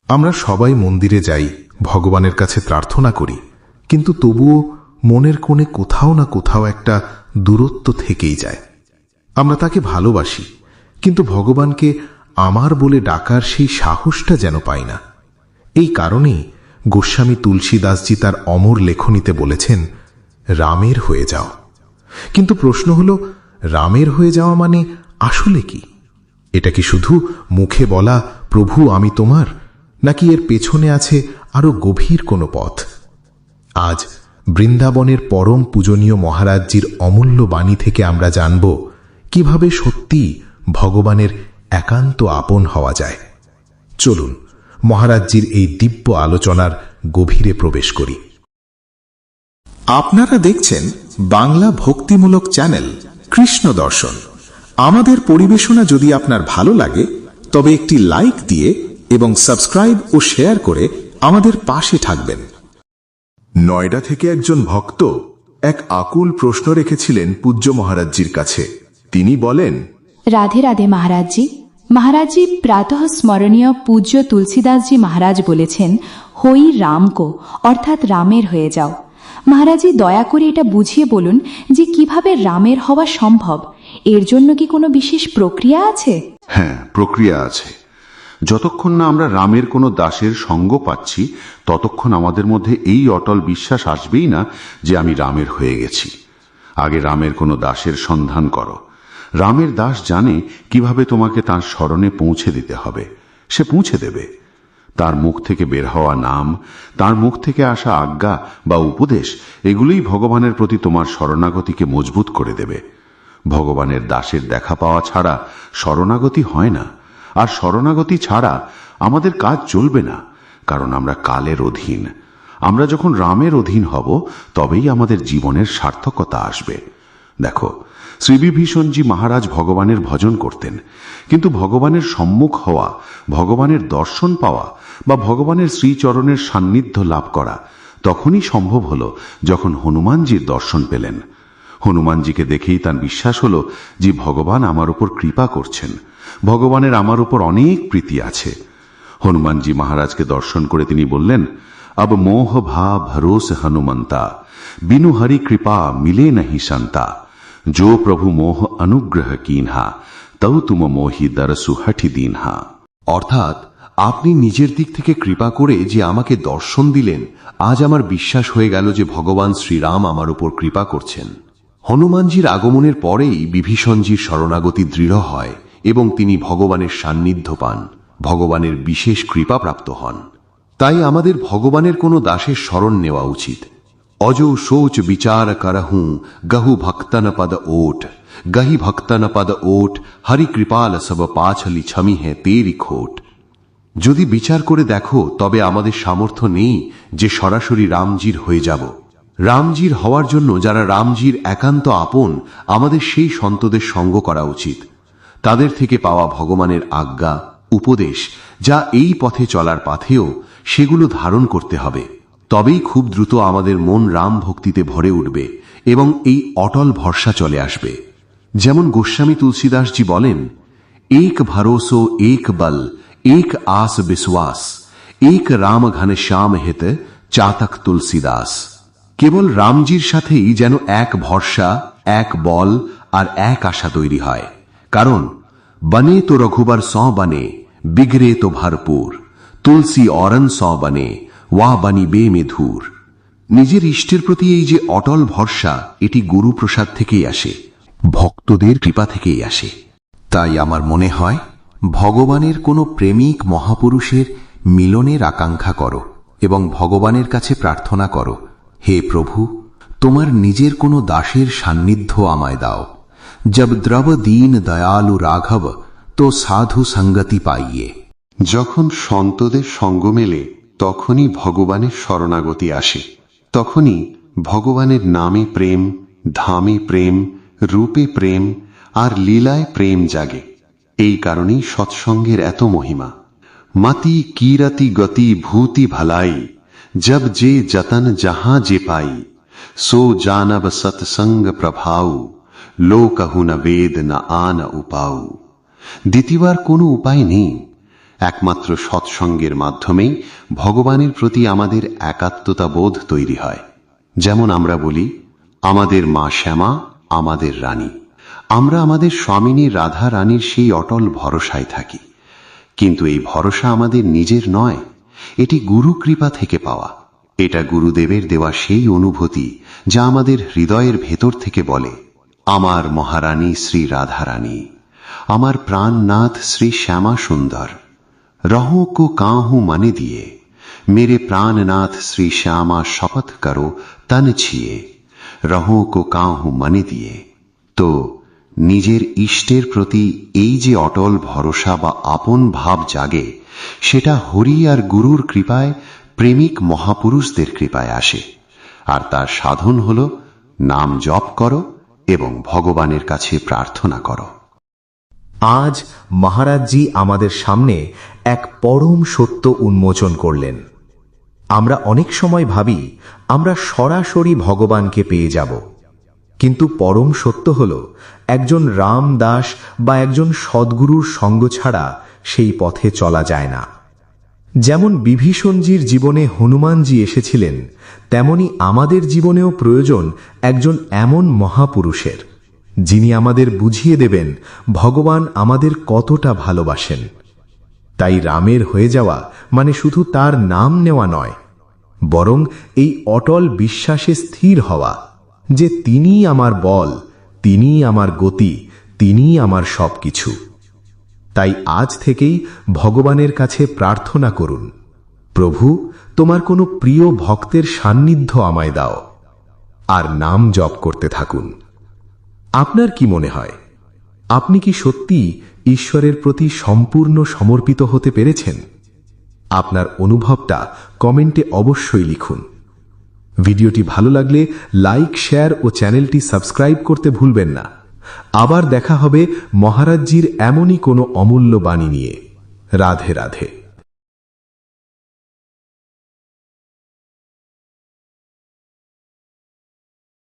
আমরা সবাই মন্দিরে যাই, ভগবানের কাছে প্রার্থনা করি, কিন্তু তবুও মনের কোণে কোথাও না কোথাও একটা দূরত্ব থেকেই যায়। আমরা তাকে ভালোবাসি, কিন্তু ভগবানকে আমার বলে ডাকার সেই সাহসটা যেন পাই না। এই কারণেই গোস্বামী তুলসীদাসজি তার অমর লেখনীতে বলেছেন, রামের হয়ে যাও। কিন্তু প্রশ্ন হল, রামের হয়ে যাওয়া মানে আসলে কি? এটা কি শুধু মুখে বলা প্রভু আমি তোমার, নাকি এর পেছনে আছে আরো গভীর কোনো পথ? আজ বৃন্দাবনের পরম পূজনীয় মহারাজজির অমূল্য বাণী থেকে আমরা জানব কিভাবে সত্যি ভগবানের একান্ত আপন হওয়া যায়। চলুন মহারাজজির এই দিব্য আলোচনার গভীরে প্রবেশ করি। আপনারা দেখছেন বাংলা ভক্তিমূলক চ্যানেল কৃষ্ণ দর্শন। আমাদের পরিবেশনা যদি আপনার ভালো লাগে তবে একটি লাইক দিয়ে এবং সাবস্ক্রাইব ও শেয়ার করে আমাদের পাশে থাকবেন। নয়ডা থেকে একজন ভক্ত এক আকুল প্রশ্ন রেখেছিলেন পূজ্য মহারাজজির কাছে। তিনি বলেন, राधे राधे महाराज जी। महाराज जी, प्रातः स्मरणीय पूज्य तुलसीदास जी महाराज বলেছেন, হই রাম কো অর্থাৎ রামের হয়ে যাও। महाराज जी, দয়া করে এটা বুঝিয়ে বলুন যে কিভাবে রামের হওয়া সম্ভব। এর জন্য কি কোনো বিশেষ প্রক্রিয়া আছে? হ্যাঁ, প্রক্রিয়া আছে। যতক্ষণ না আমরা রামের কোনো দাসের সঙ্গ পাচ্ছি ততক্ষণ আমাদের মধ্যে এই অটল বিশ্বাস আসবেই না যে আমি রামের হয়ে গেছি। আগে রামের কোনো দাসের সন্ধান করো। রামের দাস জানে কিভাবে তোমাকে তার শরণে পৌঁছে দিতে হবে। সে পৌঁছে দেবে। তার মুখ থেকে বের হওয়া নাম, তার মুখ থেকে আসা আজ্ঞা বা উপদেশ, এগুলোই ভগবানের প্রতি তোমার শরণাগতিকে মজবুত করে দেবে। ভগবানের দাসের দেখা পাওয়া ছাড়া শরণাগতি হয় না, আর শরণাগতি ছাড়া আমাদের কাজ চলবে না, কারণ আমরা কালের অধীন। আমরা যখন রামের অধীন হব তবেই আমাদের জীবনের সার্থকতা আসবে। দেখো, শ্রীবিভীষণজি মহারাজ ভগবানের ভজন করতেন, কিন্তু ভগবানের সম্মুখ হওয়া, ভগবানের দর্শন পাওয়া বা ভগবানের শ্রীচরণের সান্নিধ্য লাভ করা তখনই সম্ভব হল যখন হনুমানজির দর্শন পেলেন। হনুমানজিকে দেখেই তার বিশ্বাস হলো যে ভগবান আমার উপর কৃপা করছেন, ভগবানের আমার উপর অনেক প্রীতি আছে। হনুমানজি মহারাজকে দর্শন করে তিনি বললেন, अब मोह भाव भरोस हनुमंता, बिनु हरि कृपा मिले नहीं संता, जो प्रभु मोह अनुग्रह कीन्हा, तौ तुम मोहि दरसु हठि दीन्हा। অর্থাৎ আপনি নিজের দিক থেকে কৃপা করে যে আমাকে দর্শন দিলেন, আজ আমার বিশ্বাস হয়ে গেল যে ভগবান শ্রীরাম আমার উপর কৃপা করছেন। হনুমানজির আগমনের পরেই বিভীষণজির শরণাগতি দৃঢ় হয় এবং তিনি ভগবানের সান্নিধ্য পান, ভগবানের বিশেষ কৃপা প্রাপ্ত হন। তাই আমাদের ভগবানের কোনো দাসের শরণ নেওয়া উচিত। অজো শোচ বিচার করহুঁ গহু ভক্তন পদ ওট, গহি ভক্তন পদ ওট, হরি কৃপাল সব পাছলি ছমি হ্যাঁ তেরি খোট। যদি বিচার করে দেখো তবে আমাদের সামর্থ্য নেই যে সরাসরি রামজির হয়ে যাব। রামজির হওয়ার জন্য যারা রামজির একান্ত আপন, আমাদের সেই সন্তদের সঙ্গ করা উচিত। তাদের থেকে পাওয়া ভগবানের আজ্ঞা, উপদেশ, যা এই পথে চলার পাথেও, সেগুলো ধারণ করতে হবে। তবেই খুব দ্রুত আমাদের মন রাম ভক্তিতে ভরে উঠবে এবং এই অটল ভরসা চলে আসবে। যেমন গোস্বামী তুলসীদাসজি বলেন, এক ভরোসো এক বল, এক আস বিশ্বাস, এক রাম ঘন শ্যাম হেত চাতক তুলসীদাস। কেবল রামজির সাথেই যেন এক ভরসা, এক বল আর এক আশা তৈরি হয়। কারণ বনে তো রঘুবর সौ বনে, বিগড়ে তো ভরপুর, তুলসী অরন সौ বনে, ওয়া বনি বে মেধুর। নিজের ইষ্টের প্রতি এই যে অটল ভরসা, এটি গুরু প্রসাদ থেকেই আসে, ভক্তদের কৃপা থেকেই আসে। তাই আমার মনে হয় ভগবানের কোনো প্রেমিক মহাপুরুষের মিলনের আকাঙ্ক্ষা করো এবং ভগবানের কাছে প্রার্থনা করো, হে প্রভু, তোমার নিজের কোনো দাসের সান্নিধ্য আমায় দাও। জব দ্রব দীন দয়ালু রাঘব তো সাধু সঙ্গতি পাইয়ে। যখন সন্তদের সঙ্গ মেলে তখনই ভগবানের শরণাগতি আসে। তখনই ভগবানের নামে প্রেম, ধামে প্রেম, রূপে প্রেম আর লীলায় প্রেম জাগে। এই কারণেই সৎসঙ্গের এত মহিমা। মতি কিরতি গতি ভূতি ভালাই, जब जे जतन जहां जे पाई, सो जानब सत्संग प्रभाऊ, लो कहु न वेद न आन उपाऊ। দ্বিতীয়বার কোনো উপায় নেই। একমাত্র সৎসঙ্গের মাধ্যমেই ভগবানের প্রতি আমাদের একাত্মতা বোধ তৈরি হয়। যেমন আমরা বলি, আমাদের মা শ্যামা আমাদের রানী। আমরা আমাদের স্বামিনী রাধা রানীর সেই অটল ভরসায় থাকি। কিন্তু এই ভরসা আমাদের নিজের নয়, এটি গুরু কৃপা থেকে পাওয়া। এটা গুরুদেবের দেওয়া সেই অনুভূতি যা আমাদের হৃদয়ের ভেতর থেকে বলে, আমার মহারানী শ্রী রাধা রানী, আমার প্রাণনাথ শ্রী শ্যামা সুন্দর, रहों को काहूं मने दिए, मेरे प्राणनाथ श्री श्यामा शपथ करो तन छिए, रहों को काहूं मने दिए। तो নিজের ইষ্টের প্রতি এই যে অটল ভরসা বা আপন ভাব জাগে, সেটা হরি আর গুরুর কৃপায়, প্রেমিক মহাপুরুষদের কৃপায় আসে। আর তার সাধন হল নাম জপ করো এবং ভগবানের কাছে প্রার্থনা করো। আজ মহারাজজি আমাদের সামনে এক পরম সত্য উন্মোচন করলেন। আমরা অনেক সময় ভাবি আমরা সরাসরি ভগবানকে পেয়ে যাব, কিন্তু পরম সত্য হল একজন রামদাস বা একজন সদ্গুরুর সঙ্গ ছাড়া সেই পথে চলা যায় না। যেমন বিভীষণজির জীবনে হনুমানজি এসেছিলেন, তেমনি আমাদের জীবনেও প্রয়োজন একজন এমন মহাপুরুষের, যিনি আমাদের বুঝিয়ে দেবেন ভগবান আমাদের কতটা ভালোবাসেন। তাই রামের হয়ে যাওয়া মানে শুধু তার নাম নেওয়া নয়, বরং এই অটল বিশ্বাসে স্থির হওয়া যে তিনিই আমার বল, তিনিই আমার গতি, তিনিই আমার সবকিছু। তাই আজ থেকেই ভগবানের কাছে প্রার্থনা করুন, প্রভু তোমার কোনো প্রিয় ভক্তের সান্নিধ্য আমায় দাও, আর নাম জপ করতে থাকুন। আপনার কি মনে হয়, আপনি কি সত্যি ঈশ্বরের প্রতি সম্পূর্ণ সমর্পিত হতে পেরেছেন? আপনার অনুভবটা কমেন্টে অবশ্যই লিখুন। ভিডিওটি ভালো লাগলে লাইক, শেয়ার ও চ্যানেলটি সাবস্ক্রাইব করতে ভুলবেন না। আবার দেখা হবে মহারাজজির এমনই কোনো অমূল্য বাণী নিয়ে। রাধে রাধে।